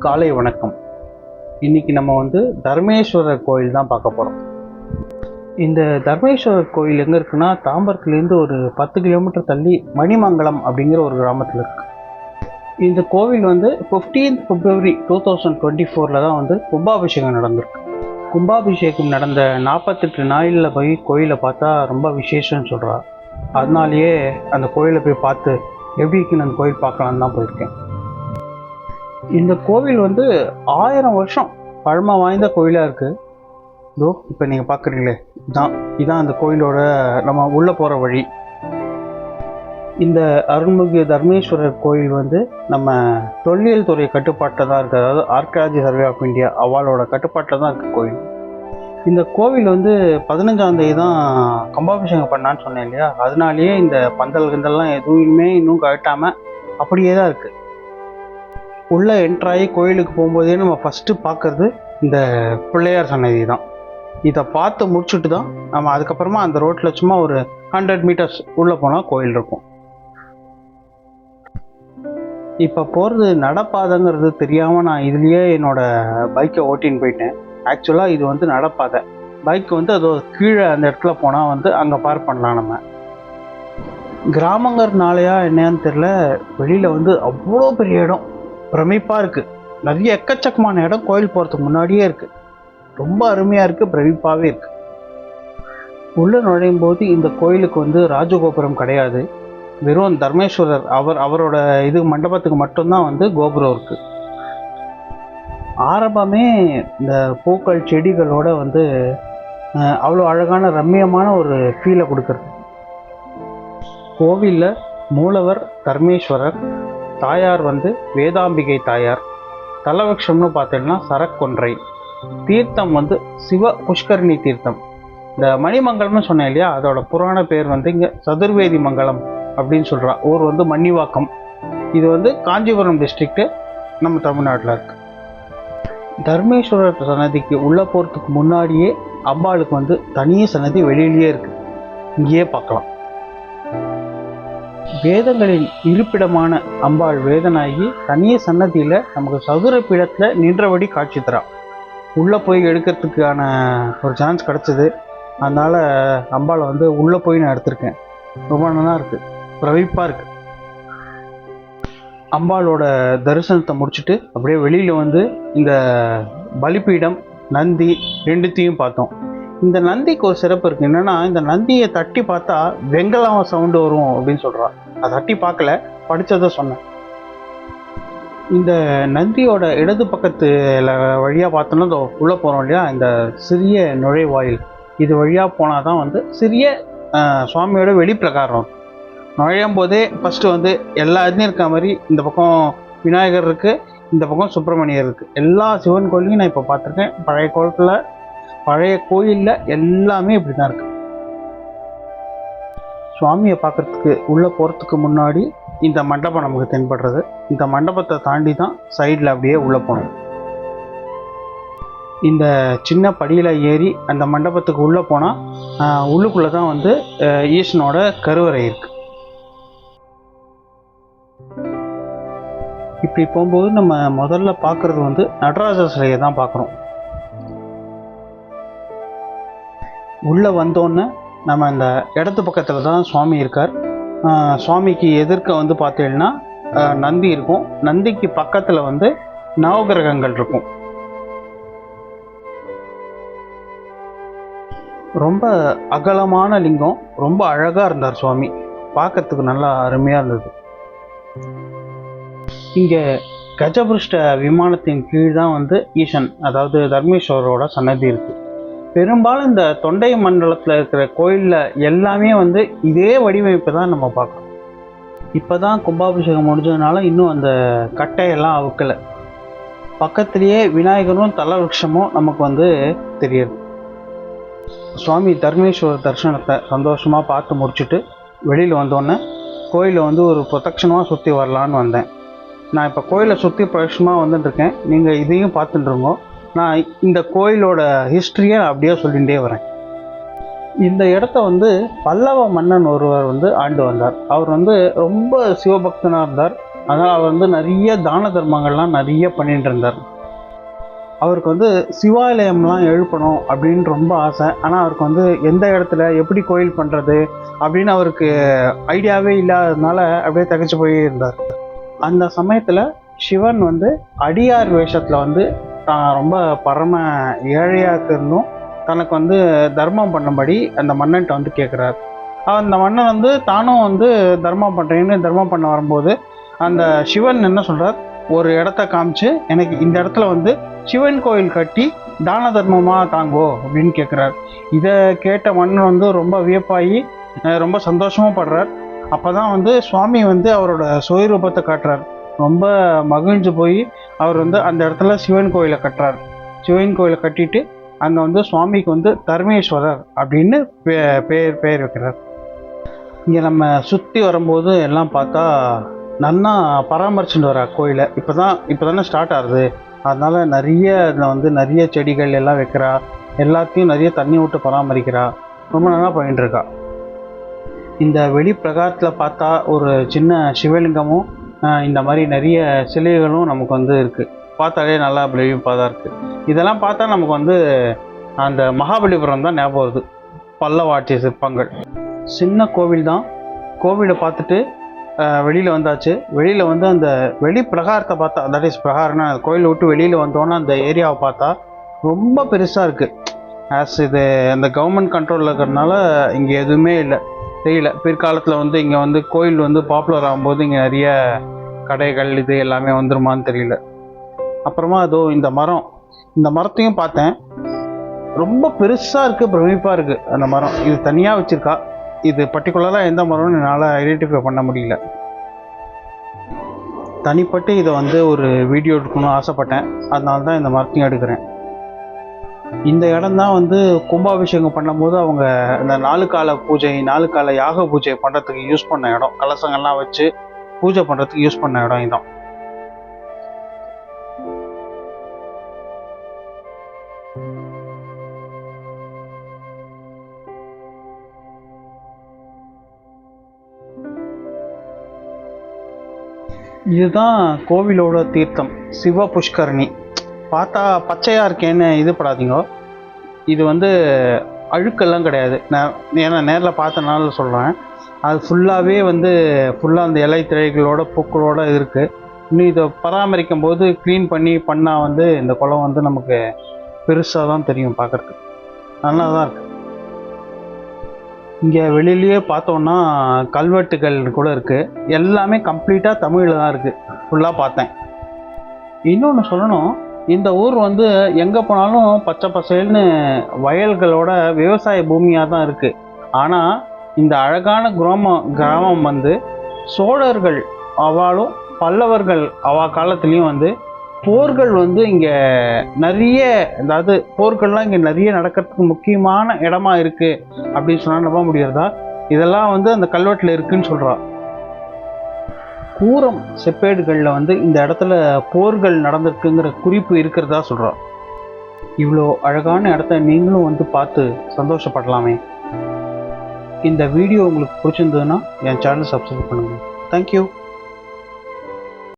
காலை வணக்கம். இன்னைக்கு நம்ம தர்மேஸ்வரர் கோயில் தான் பார்க்க போகிறோம். இந்த தர்மேஸ்வரர் கோயில் எங்கே இருக்குன்னா, தாம்பரத்துலேருந்து ஒரு 10 கிலோமீட்டர் தள்ளி மணிமங்கலம் அப்படிங்கிற ஒரு கிராமத்தில் இருக்கு. இந்த கோவில் 15th February 2024 தான் கும்பாபிஷேகம் நடந்திருக்கு. கும்பாபிஷேகம் நடந்த 48 நாளில் போய் கோயிலை பார்த்தா ரொம்ப விசேஷம்னு சொல்கிறா. அதனாலேயே அந்த கோயிலை போய் பார்த்து எப்படி இருக்குன்னு அந்த கோயில் பார்க்கலான்னு தான் போயிருக்கேன். இந்த கோவில் 1000 வருஷம் பழமை வாய்ந்த கோயிலாக இருக்குது. இதோ இப்போ நீங்கள் பார்க்குறீங்களே, இதான் அந்த கோயிலோட நம்ம உள்ளே போகிற வழி. இந்த அருள்மிகு தர்மேஸ்வரர் கோயில் நம்ம தொல்லியல் துறை கட்டுப்பாட்டில் தான் இருக்குது. அதாவது ஆர்கியாலஜி சர்வே ஆஃப் இந்தியா அவளோட கட்டுப்பாட்டில் தான் இருக்குது கோயில். இந்த கோவில் 15ஆம் தேதி தான் கும்பாபிஷேகம் பண்ணான்னு சொன்னேன் இல்லையா, அதனாலேயே இந்த பந்தல் கிந்தல்லாம் எதுவுமே இன்னும் கட்டாமல் அப்படியே தான் இருக்குது. உள்ளே என்ட்ராகி கோயிலுக்கு போகும்போதே நம்ம ஃபஸ்ட்டு பார்க்குறது இந்த பிள்ளையார் சன்னதி தான். இதை பார்த்து முடிச்சுட்டு தான் நம்ம அதுக்கப்புறமா அந்த ரோட்டில் சும்மா ஒரு 100 மீட்டர்ஸ் உள்ளே போனால் கோயில் இருக்கும். இப்போ போகிறது நடப்பாதைங்கிறது தெரியாமல் நான் இதுலேயே என்னோடய பைக்கை ஓட்டின்னு போயிட்டேன். ஆக்சுவலாக இது நடப்பாதை. பைக் அது கீழே அந்த இடத்துல போனால் அங்கே பார்க் பண்ணலாம். நம்ம கிராமங்கிறதுனாலையா என்னன்னு தெரில, வெளியில் அவ்வளோ பெரிய இடம் பிரமிப்பாக இருக்குது. நிறைய எக்கச்சக்கமான இடம் கோயில் போகிறதுக்கு முன்னாடியே இருக்குது. ரொம்ப அருமையாக இருக்குது, பிரமிப்பாகவே இருக்குது. உள்ளே நுழையும் போது இந்த கோயிலுக்கு ராஜகோபுரம் கிடையாது. வெறும் தர்மேஸ்வரர் அவரோட மண்டபத்துக்கு மட்டும்தான் கோபுரம் இருக்குது. ஆரம்பமே இந்த பூக்கள் செடிகளோட அவ்வளோ அழகான ரம்மியமான ஒரு ஃபீலை கொடுக்குறது. கோவிலில் மூலவர் தர்மேஸ்வரர், தாயார் வேதாம்பிகை தாயார், தலவக்ஷம்னு பார்த்தீங்கன்னா சரக்கொன்றை, தீர்த்தம் சிவ புஷ்கரணி தீர்த்தம். இந்த மணிமங்கலம்னு சொன்னேன் இல்லையா, அதோட புராண பேர் இங்கே சதுர்வேதி மங்கலம் அப்படின்னு சொல்கிறா. ஊர் மன்னிவாக்கம். இது காஞ்சிபுரம் டிஸ்ட்ரிக்ட்டு, நம்ம தமிழ்நாட்டில் இருக்குது. தர்மேஸ்வரர் சன்னதிக்கு உள்ளே போகிறதுக்கு முன்னாடியே அம்பாளுக்கு தனி சன்னதி வெளியிலேயே இருக்குது. இங்கேயே பார்க்கலாம். வேதங்களின் இருப்பிடமான அம்பாள் வேதனாகி தனிய சன்னதியில் நமக்கு சதுர பீடத்தில் நின்றபடி காட்சி தரா. உள்ளே போய் எடுக்கிறதுக்கான ஒரு சான்ஸ் கிடச்சிது. அதனால் அம்பாளை உள்ளே போய் நான் எடுத்திருக்கேன். ரொம்ப நல்லா இருக்குது, பிரமிப்பாக இருக்குது. அம்பாளோட தரிசனத்தை முடிச்சுட்டு அப்படியே வெளியில் இந்த பலிப்பீடம், நந்தி ரெண்டுத்தையும் பார்த்தோம். இந்த நந்திக்கு ஒரு சிறப்பு இருக்குது. என்னென்னா, இந்த நந்தியை தட்டி பார்த்தா வெங்கலம் சவுண்டு வரும் அப்படின்னு சொல்கிறா. அதை தட்டி பார்க்கல, படித்ததை சொன்னேன். இந்த நந்தியோட இடது பக்கத்தில் வழியாக பார்த்தோன்னா உள்ளே போகிறோம் இல்லையா, இந்த சிறிய நுழைவாயில், இது வழியாக போனால் தான் சிறிய சுவாமியோட வெளிப்பிரகாரம். நுழையும் போதே ஃபஸ்ட்டு எல்லா இதுலையும் இருக்க மாதிரி இந்த பக்கம் விநாயகர் இருக்குது, இந்த பக்கம் சுப்பிரமணியர் இருக்குது. எல்லா சிவன் கோயிலையும் நான் இப்போ பார்த்துருக்கேன். பழைய கோயிலில் எல்லாமே இப்படி தான் இருக்குது. சுவாமியை பார்க்குறதுக்கு உள்ளே போகிறதுக்கு முன்னாடி இந்த மண்டபம் நமக்கு தென்படுறது. இந்த மண்டபத்தை தாண்டி தான் சைடில் அப்படியே உள்ளே போகணும். இந்த சின்ன படியில் ஏறி அந்த மண்டபத்துக்கு உள்ளே போனால் உள்ளுக்குள்ளே தான் ஈசனோட கருவறை இருக்குது. இப்படி போகும்போது நம்ம முதல்ல பார்க்குறது நடராஜர் சிலையை தான் பார்க்குறோம். உள்ளே வந்தோன்னே நம்ம இந்த இடத்து பக்கத்தில் தான் சுவாமி இருக்கார். சுவாமிக்கு எதிர்க்க பார்த்தீங்கன்னா நந்தி இருக்கும். நந்திக்கு பக்கத்தில் நவகிரகங்கள் இருக்கும். ரொம்ப அகலமான லிங்கம், ரொம்ப அழகாக இருந்தார் சுவாமி. பார்க்கறதுக்கு நல்லா அருமையாக இருந்தது. இங்கே கஜபுருஷ்ட விமானத்தின் கீழ் தான் ஈசன், அதாவது தர்மேஸ்வரரோட சன்னதி இருக்குது. பெரும்பாலும் இந்த தொண்டை மண்டலத்தில் இருக்கிற கோயிலில் எல்லாமே இதே வடிவமைப்பு தான் நம்ம பார்க்குறோம். இப்போ தான் கும்பாபிஷேகம் முடிஞ்சதுனால இன்னும் அந்த கட்டையெல்லாம் அவுக்கலை. பக்கத்துலேயே விநாயகரும் தலவிருட்சமும் நமக்கு தெரியுது. சுவாமி தர்மேஸ்வரர் தரிசனத்தை சந்தோஷமாக பார்த்து முடிச்சுட்டு வெளியில் வந்தோடனே கோயிலை ஒரு பிரதட்சணமாக சுற்றி வரலான்னு வந்தேன். நான் இப்போ கோயிலை சுற்றி பிரதட்சணமாக வந்துட்டுருக்கேன். நீங்கள் இதையும் பார்த்துட்டுருங்க. நான் இந்த கோயிலோட ஹிஸ்ட்ரியை அப்படியே சொல்லிகிட்டே வரேன். இந்த இடத்த பல்லவ மன்னன் ஒருவர் ஆண்டு வந்தார். அவர் ரொம்ப சிவபக்தனாக இருந்தார். அதனால் அவர் வந்து நிறைய தான தர்மங்கள்லாம் நிறைய பண்ணிட்டு இருந்தார். அவருக்கு வந்து சிவாலயம்லாம் எழுப்பணும் அப்படின்னு ரொம்ப ஆசை. ஆனால் அவருக்கு வந்து எந்த இடத்துல எப்படி கோயில் பண்ணுறது அப்படின்னு அவருக்கு ஐடியாவே இல்லாததுனால அப்படியே தகச்சு போய் இருந்தார். அந்த சமயத்தில் சிவன் வந்து அடியார் வேஷத்தில் வந்து தான் ரொம்ப பரம ஏழையாக இருந்தும் தனக்கு வந்து தர்மம் பண்ணும்படி அந்த மன்னன்ட்ட வந்து கேட்குறாரு. அந்த மன்னன் வந்து தானும் வந்து தர்மம் பண்ணுறேன்னு தர்மம் பண்ண வரும்போது அந்த சிவன் என்ன சொல்கிறார், ஒரு இடத்த காமிச்சு எனக்கு இந்த இடத்துல வந்து சிவன் கோயில் கட்டி தான தர்மமாக தாங்கோ அப்படின்னு கேட்குறார். இதை கேட்ட மன்னன் வந்து ரொம்ப வியப்பாகி ரொம்ப சந்தோஷமும் படுறார். அப்போ தான் வந்து சுவாமி வந்து அவரோட சுயரூபத்தை காட்டுறார். ரொம்ப மகிழ்ந்து போய் அவர் வந்து அந்த இடத்துல சிவன் கோயிலை கட்டுறார். சிவன் கோயிலை கட்டிட்டு அங்கே வந்து சுவாமிக்கு வந்து தர்மேஸ்வரர் அப்படின்னு பேர் வைக்கிறார். இங்கே நம்ம சுற்றி வரும்போது எல்லாம் பார்த்தா நன்னா பராமரிச்சுட்டு வர கோயிலை இப்போ தானே ஸ்டார்ட் ஆகுது. அதனால் நிறைய இதில் வந்து நிறைய செடிகள் எல்லாம் வைக்கிறா, எல்லாத்தையும் நிறைய தண்ணி விட்டு பராமரிக்கிறா, ரொம்ப நல்லா பண்ணிட்டு இருக்கா. இந்த வெளி பிரகாரத்தில் பார்த்தா ஒரு சின்ன சிவலிங்கமும் இந்த மாதிரி நிறைய சிலைகளும் நமக்கு வந்து இருக்குது. பார்த்தாலே நல்லா பிரமிப்பாக தான் இருக்குது. இதெல்லாம் பார்த்தா நமக்கு வந்து அந்த மகாபலிபுரம் தான் ஞாபகம் வருது. பல்லவ ஆட்சி சிற்பங்கள். சின்ன கோவில் தான். கோவிலை பார்த்துட்டு வெளியில் வந்தாச்சு. வெளியில் வந்து அந்த வெளி பிரகாரத்தை பார்த்தா, தட் இஸ் பிரகாரம்னா கோயிலை விட்டு வெளியில் வந்தோன்னா அந்த ஏரியாவை பார்த்தா ரொம்ப பெருசாக இருக்குது. இது அந்த கவர்மெண்ட் கண்ட்ரோலில் இருக்கிறதுனால இங்கே எதுவுமே இல்லை, தெரியல. பிற்காலத்தில் வந்து இங்கே வந்து கோயில் வந்து பாப்புலர் ஆகும்போது இங்கே நிறைய கடைகள் இது எல்லாமே வந்துருமான்னு தெரியல. அப்புறமா அதோ இந்த மரத்தையும் பார்த்தேன். ரொம்ப பெருசாக இருக்குது, பிரமிப்பாக இருக்குது அந்த மரம். இது தனியாக வச்சுருக்கா. இது பர்டிகுலராக எந்த மரம்னு என்னால் ஐடென்டிஃபை பண்ண முடியல. தனிப்பட்டு இதை வந்து ஒரு வீடியோ எடுக்கணும்னு ஆசைப்பட்டேன். அதனால தான் இந்த மரத்தையும் எடுக்கிறேன். இந்த இடம் தான் வந்து கும்பாபிஷேகம் பண்ணும்போது அவங்க இந்த 4 கால பூஜை 4 கால யாக பூஜை பண்ணுறதுக்கு யூஸ் பண்ண இடம். கலசங்கள்லாம் வச்சு பூஜை பண்ணுறதுக்கு யூஸ் பண்ண இடம் இதான். இதுதான் கோவிலோட தீர்த்தம், சிவ புஷ்கரணி. பார்த்தா பச்சையாக இருக்கேன்னு இது படாதீங்க. இது வந்து அழுக்கெல்லாம் கிடையாது. ஏன்னா நேரில் பார்த்தனால சொல்கிறேன். அது ஃபுல்லாகவே வந்து ஃபுல்லாக அந்த இலை திரைகளோட பூக்களோடு இருக்குது. இன்னும் இதை பராமரிக்கும் போது க்ளீன் பண்ணால் வந்து இந்த குளம் வந்து நமக்கு பெருசாக தான் தெரியும் பார்க்குறதுக்கு. நல்லா தான் இருக்குது. இங்கே வெளியிலேயே பார்த்தோன்னா கல்வெட்டுகள் கூட இருக்குது. எல்லாமே கம்ப்ளீட்டாக தமிழில் தான் இருக்குது. ஃபுல்லாக பார்த்தேன். இன்னொன்று சொல்லணும், இந்த ஊர் வந்து எங்கே போனாலும் பச்சை பசேல்னு வயல்களோட விவசாய பூமியாக தான் இருக்குது. ஆனால் இந்த அழகான கிராமம் வந்து சோழர்கள் அவாலும் பல்லவர்கள் அவா காலத்துலேயும் வந்து போர்கள் வந்து இங்கே நிறைய, அதாவது போர்கள்லாம் இங்கே நிறைய நடக்கிறதுக்கு முக்கியமான இடமா இருக்குது அப்படின்னு சொன்னால் நம்ப முடியறதா? இதெல்லாம் வந்து அந்த கல்வெட்டில் இருக்குன்னு சொல்கிறா. கூரம் செப்பேடுகளில் வந்து இந்த இடத்துல போர்கள் நடந்திருக்குங்கிற குறிப்பு இருக்கிறதா சொல்கிறா. இவ்வளோ அழகான இடத்த நீங்களும் வந்து பார்த்து சந்தோஷப்படலாமே. இந்த வீடியோ உங்களுக்கு பிடிச்சிருந்ததுன்னா என் சேனல் சப்ஸ்கிரைப் பண்ணுங்கள். தேங்க்யூ.